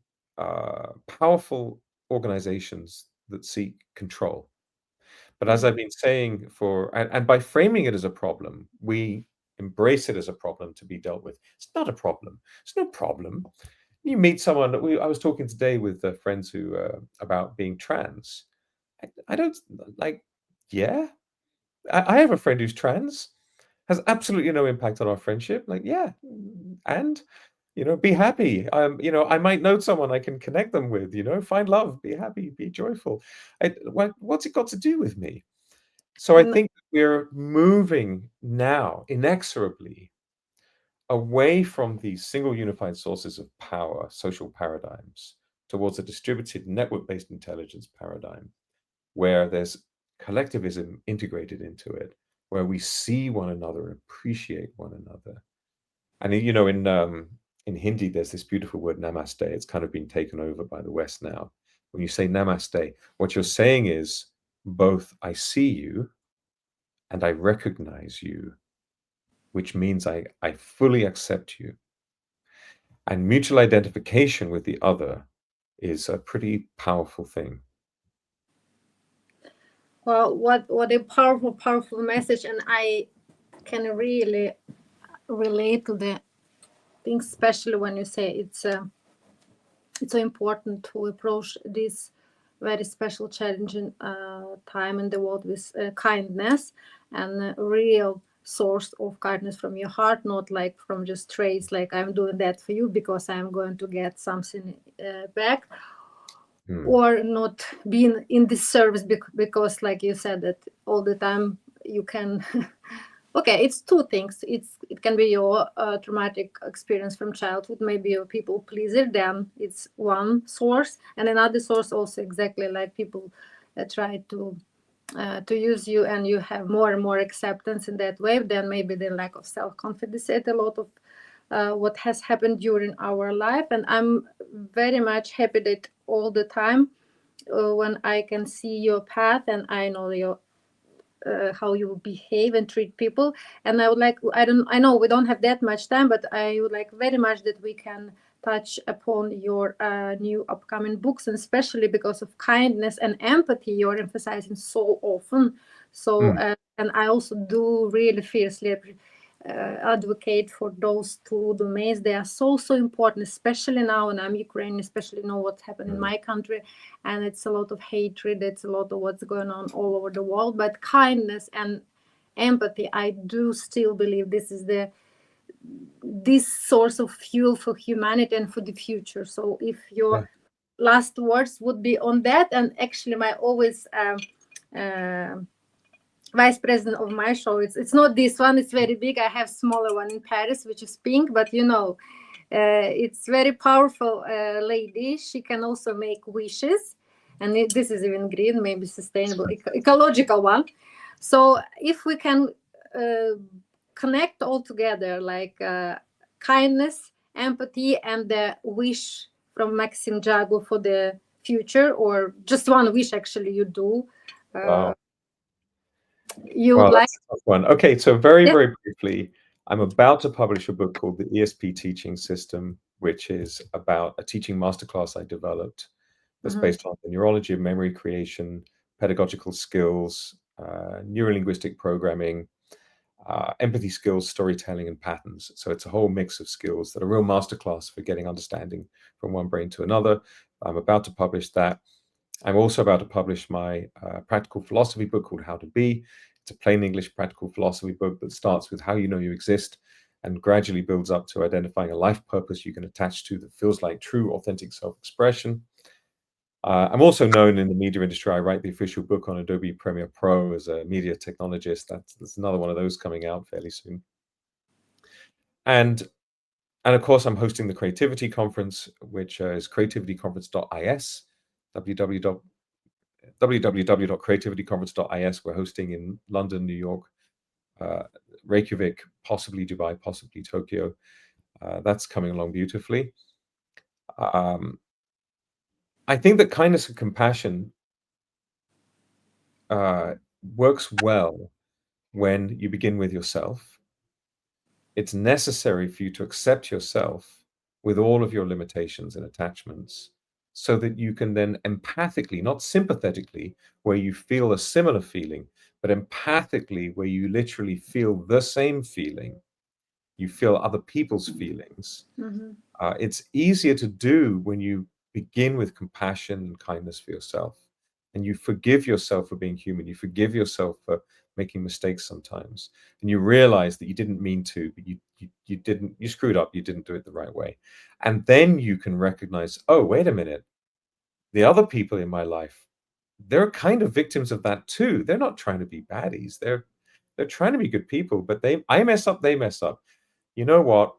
powerful organizations that seek control. But as I've been saying and by framing it as a problem, we embrace it as a problem to be dealt with. It's not a problem. It's no problem. You meet someone. I was talking today with friends who about being trans. I don't like. Yeah, I have a friend who's trans. Has absolutely no impact on our friendship. Like, yeah, and be happy. I might know someone I can connect them with. Find love, be happy, be joyful. What's it got to do with me? So I And think we're moving now inexorably away from these single unified sources of power, social paradigms, towards a distributed network-based intelligence paradigm, where there's collectivism integrated into it, where we see one another and appreciate one another. And in Hindi, there's this beautiful word namaste. It's kind of been taken over by the West now. When you say namaste, what you're saying is both I see you and I recognize you, which means I fully accept you. And mutual identification with the other is a pretty powerful thing. well, what a powerful message, and I can really relate to the things, especially when you say it's so important to approach this very special, challenging time in the world with kindness and a real source of kindness from your heart, not like from just traits, like I'm doing that for you because I'm going to get something back, or not being in this service because, like you said, that all the time you can. Okay, it's two things. It can be your traumatic experience from childhood, maybe a people pleaser. Then it's one source, and another source also exactly like people try to use you, and you have more and more acceptance in that way. Then maybe the lack of self confidence at a lot of what has happened during our life. And I'm very much happy that all the time when I can see your path and I know your how you behave and treat people. And I would like, I know we don't have that much time, but I would like very much that we can touch upon your new upcoming books, and especially because of kindness and empathy you're emphasizing so often. So and I also do really fiercely advocate for those two domains. They are so important, especially now, and I'm Ukrainian, especially know what's happened in my country, and it's a lot of hatred, it's a lot of what's going on all over the world. But kindness and empathy, I do still believe this is this source of fuel for humanity and for the future. So if your last words would be on that. And actually my always uh, vice president of my show, it's not this one, it's very big. I have smaller one in Paris which is pink, but it's very powerful lady. She can also make wishes, and this is even green, maybe sustainable, ecological one. So if we can connect all together, like kindness, empathy, and the wish from Maxim Jago for the future, or just one wish actually you do, Wow. you would Wow, like. that's a tough one. Okay, so very, Yes. very briefly, I'm about to publish a book called The ESP Teaching System, which is about a teaching masterclass I developed that's based on the neurology of memory creation, pedagogical skills, neurolinguistic programming, empathy skills, storytelling, and patterns. So it's a whole mix of skills that are a real masterclass for getting understanding from one brain to another. I'm about to publish that. I'm also about to publish my practical philosophy book called How to Be. It's a plain English practical philosophy book that starts with how you know you exist and gradually builds up to identifying a life purpose you can attach to that feels like true, authentic self-expression. I'm also known in the media industry. I write the official book on Adobe Premiere Pro as a media technologist. That's another one of those coming out fairly soon. And of course, I'm hosting the Creativity Conference, which is creativityconference.is, www.creativityconference.is. We're hosting in London, New York, Reykjavik, possibly Dubai, possibly Tokyo. That's coming along beautifully. Um, I think that kindness and compassion works well when you begin with yourself. It's necessary for you to accept yourself with all of your limitations and attachments so that you can then empathically, not sympathetically, where you feel a similar feeling, but empathically, where you literally feel the same feeling, you feel other people's feelings. Mm-hmm. It's easier to do when you begin with compassion and kindness for yourself, and you forgive yourself for being human. You forgive yourself for making mistakes sometimes, and you realize that you didn't mean to, but you didn't. You screwed up. You didn't do it the right way, and then you can recognize, oh, wait a minute, the other people in my life, they're kind of victims of that too. They're not trying to be baddies. They're trying to be good people, but I mess up, they mess up. You know what?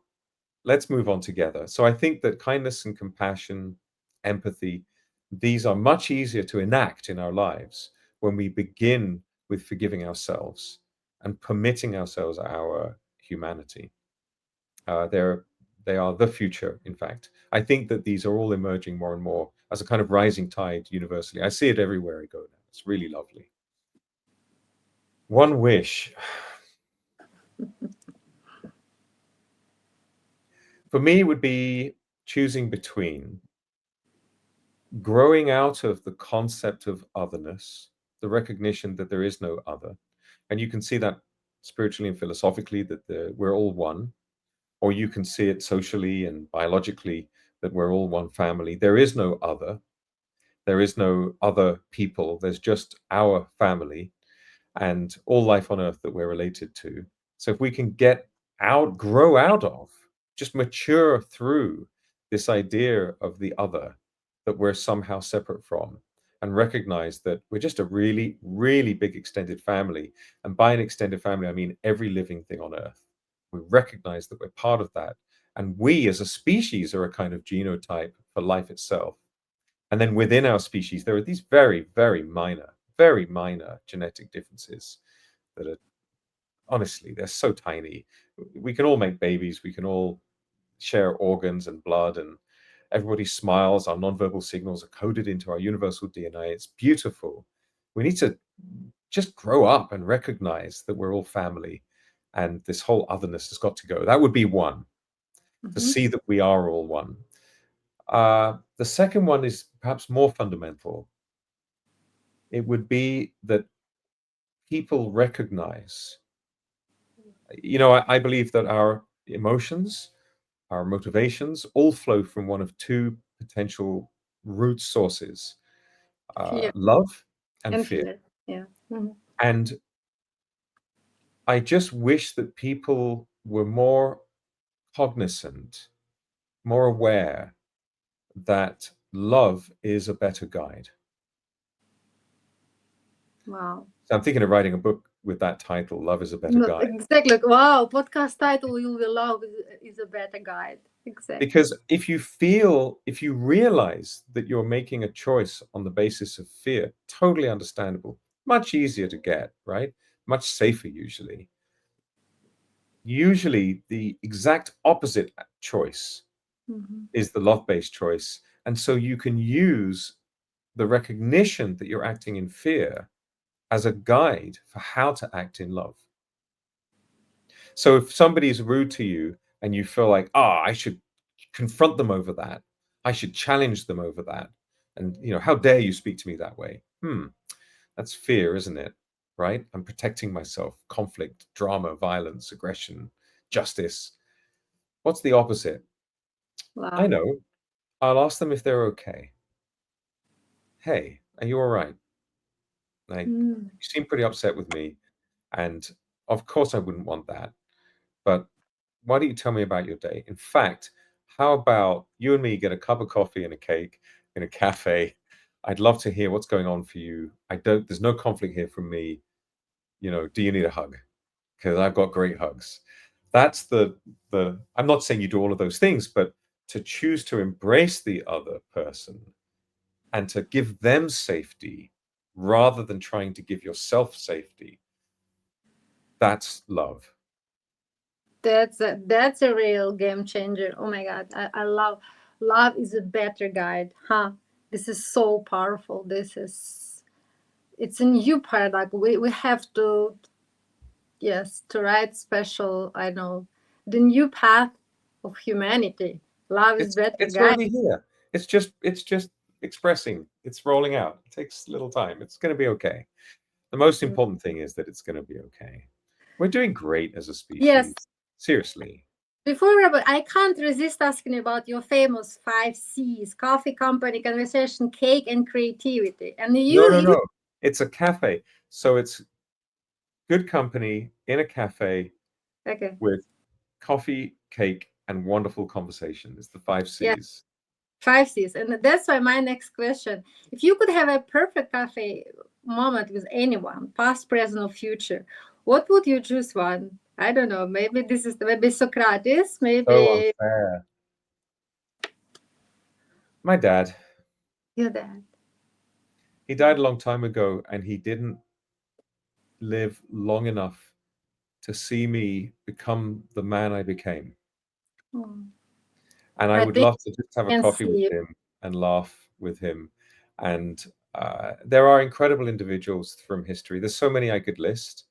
Let's move on together. So I think that kindness and compassion, empathy, these are much easier to enact in our lives when we begin with forgiving ourselves and permitting ourselves our humanity. They are the future, in fact. I think that these are all emerging more and more as a kind of rising tide universally. I see it everywhere I go now. It's really lovely. One wish. For me would be choosing between growing out of the concept of otherness, the recognition that there is no other. And you can see that spiritually and philosophically, that we're all one, or you can see it socially and biologically, that we're all one family. There is no other. There is no other people. There's just our family and all life on earth that we're related to. So if we can get out, grow out of, just mature through this idea of the other that we're somehow separate from, and recognize that we're just a really, really big extended family. And by an extended family, I mean every living thing on earth. We recognize that we're part of that. And we as a species are a kind of genotype for life itself. And then within our species, there are these very, very minor genetic differences that are, honestly, they're so tiny. We can all make babies. We can all share organs and blood, and everybody smiles. Our nonverbal signals are coded into our universal DNA. It's beautiful. We need to just grow up and recognize that we're all family, and this whole otherness has got to go. That would be one, to Mm-hmm. see that we are all one. The second one is perhaps more fundamental. It would be that people recognize, I believe that our emotions, our motivations all flow from one of two potential root sources, Fear love and and fear. fear. Yeah. Mm-hmm. And I just wish that people were more cognizant, more aware that love is a better guide. Wow. So I'm thinking of writing a book with that title, Love is a Better No, Guide. exactly. Wow. Podcast title you will love is a better guide. Exactly. Because if you realize that you're making a choice on the basis of fear, totally understandable, much easier to get, right? Much safer usually. Usually, the exact opposite choice Mm-hmm. is the love-based choice. And so you can use the recognition that you're acting in fear as a guide for how to act in love. So if somebody is rude to you and you feel like, I should confront them over that, I should challenge them over that, and how dare you speak to me that way? That's fear, isn't it? Right? I'm protecting myself. Conflict, drama, violence, aggression, justice. What's the opposite? I Wow. know. I'll ask them if they're okay. Hey, are you all right? Like, Mm. you seem pretty upset with me, and of course I wouldn't want that. But why don't you tell me about your day? In fact, how about you and me get a cup of coffee and a cake in a cafe? I'd love to hear what's going on for you. There's no conflict here from me. Do you need a hug? Because I've got great hugs. That's I'm not saying you do all of those things, but to choose to embrace the other person and to give them safety rather than trying to give yourself safety, that's love. That's a real game changer. Oh my God, I love is a better guide, huh? This is so powerful. It's a new paradigm. We have to, yes, to write special. I know the new path of humanity. Love is better It's guide. already here. It's just expressing. It's rolling out. It takes a little time. It's going to be okay. The most important thing is that it's going to be okay. We're doing great as a Yes. species. Seriously. Before Robert, I can't resist asking about your famous 5 C's: coffee, company, conversation, cake, and creativity. And No, you no, you no. It's a cafe. So it's good company in a cafe okay. with coffee, cake, and wonderful conversation. It's the five Yeah, C's. 5 C's. And that's why my next question: if you could have a perfect cafe moment with anyone, past, present, or future, what would you choose one? I don't know. Maybe this is maybe Socrates, So maybe unfair. My dad, your dad. he died a long time ago, and he didn't live long enough to see me become the man I became. Oh, And I I would think love to just have a I can coffee see with you. him and laugh with him. And there are incredible individuals from history. There's so many I could list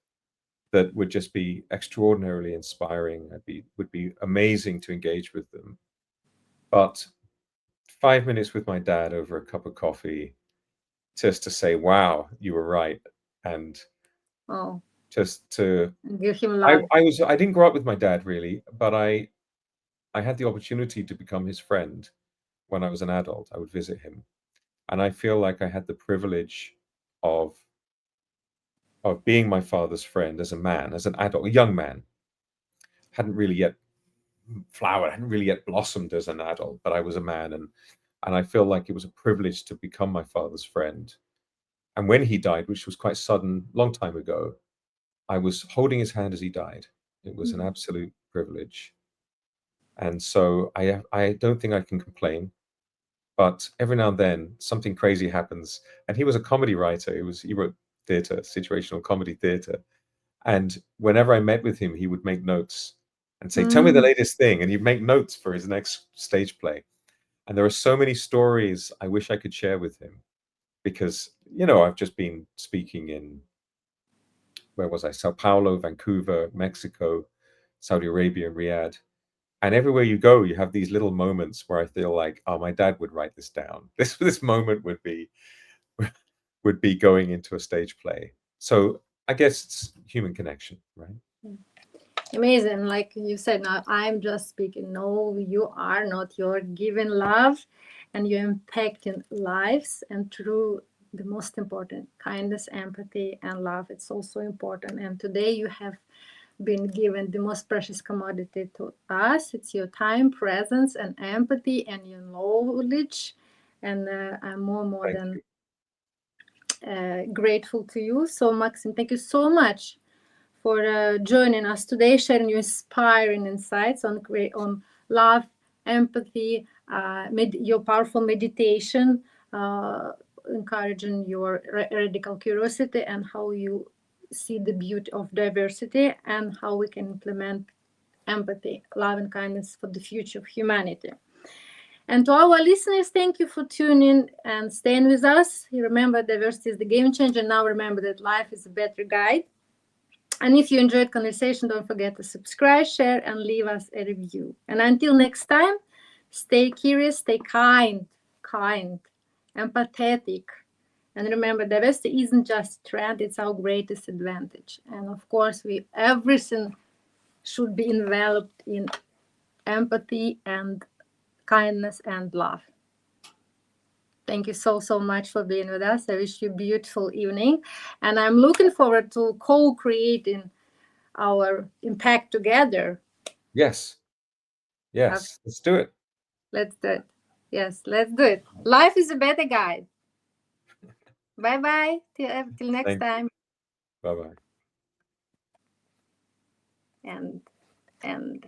that would just be extraordinarily inspiring. Would be amazing to engage with them. But 5 minutes with my dad over a cup of coffee, just to say, "Wow, you were right," and Oh, just to give him love. I didn't grow up with my dad really, but I had the opportunity to become his friend when I was an adult. I would visit him, and I feel like I had the privilege of being my father's friend as a man, as an adult, a young man. Hadn't really yet flowered, hadn't really yet blossomed as an adult, but I was a man, and I feel like it was a privilege to become my father's friend. And when he died, which was quite sudden, long time ago, I was holding his hand as he died. It was an Mm. absolute privilege, and so I don't think I can complain. But every now and then, something crazy happens. And he was a comedy writer. He wrote theatre, situational comedy theatre. And whenever I met with him, he would make notes and say, "Tell me the Mm. latest thing." And he'd make notes for his next stage play. And there are so many stories I wish I could share with him because, I've just been speaking in, where was I? Sao Paulo, Vancouver, Mexico, Saudi Arabia, and Riyadh. And everywhere you go, you have these little moments where I feel like, oh, my dad would write this down. This moment would be going into a stage play. So I guess it's human connection, right? Amazing. Like you said, now I'm just speaking. No, you are not. You're giving love and you're impacting lives. And through the most important, kindness, empathy, and love, it's also important. And today you have been given the most precious commodity to us. It's your time, presence, and empathy, and your knowledge. And I'm more Thank than you. grateful to you. So, Maxim, thank you so much for joining us today, sharing your inspiring insights on love, empathy, your powerful meditation, uh, encouraging your radical curiosity, and how you see the beauty of diversity and how we can implement empathy, love, and kindness for the future of humanity. And to our listeners, thank you for tuning and staying with us. Remember, diversity is the game changer. Now remember that life is a better guide. And if you enjoyed conversation, don't forget to subscribe, share, and leave us a review. And until next time, stay curious, stay kind, empathetic. And remember, diversity isn't just a trend, it's our greatest advantage. And of course, everything should be enveloped in empathy and kindness and love. Thank you so much for being with us. I wish you a beautiful evening. And I'm looking forward to co-creating our impact together. Yes. Okay, Yes. Let's do it. let's do it. Yes, let's do it. Life is a better guide. Bye bye. Till next Thank you. time. Bye bye. And and